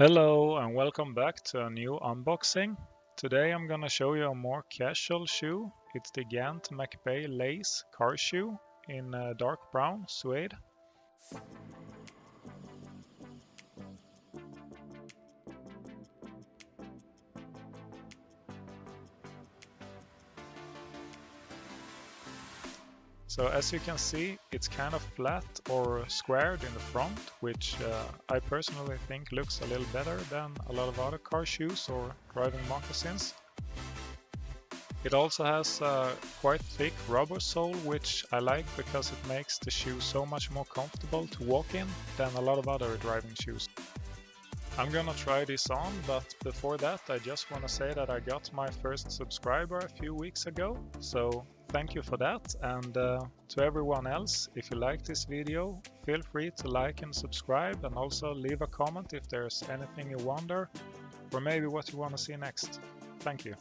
Hello and welcome back to a new unboxing. Today I'm gonna show you a more casual shoe. It's the Gant McBay Lace Carshoe in dark brown suede. So as you can see, it's kind of flat or squared in the front, which I personally think looks a little better than a lot of other car shoes or driving moccasins. It also has a quite thick rubber sole, which I like because it makes the shoe so much more comfortable to walk in than a lot of other driving shoes. I'm gonna try this on, but before that I just want to say that I got my first subscriber a few weeks ago, so thank you for that. And to everyone else, if you like this video, feel free to like and subscribe, and also leave a comment if there's anything you wonder or maybe what you want to see next. Thank you.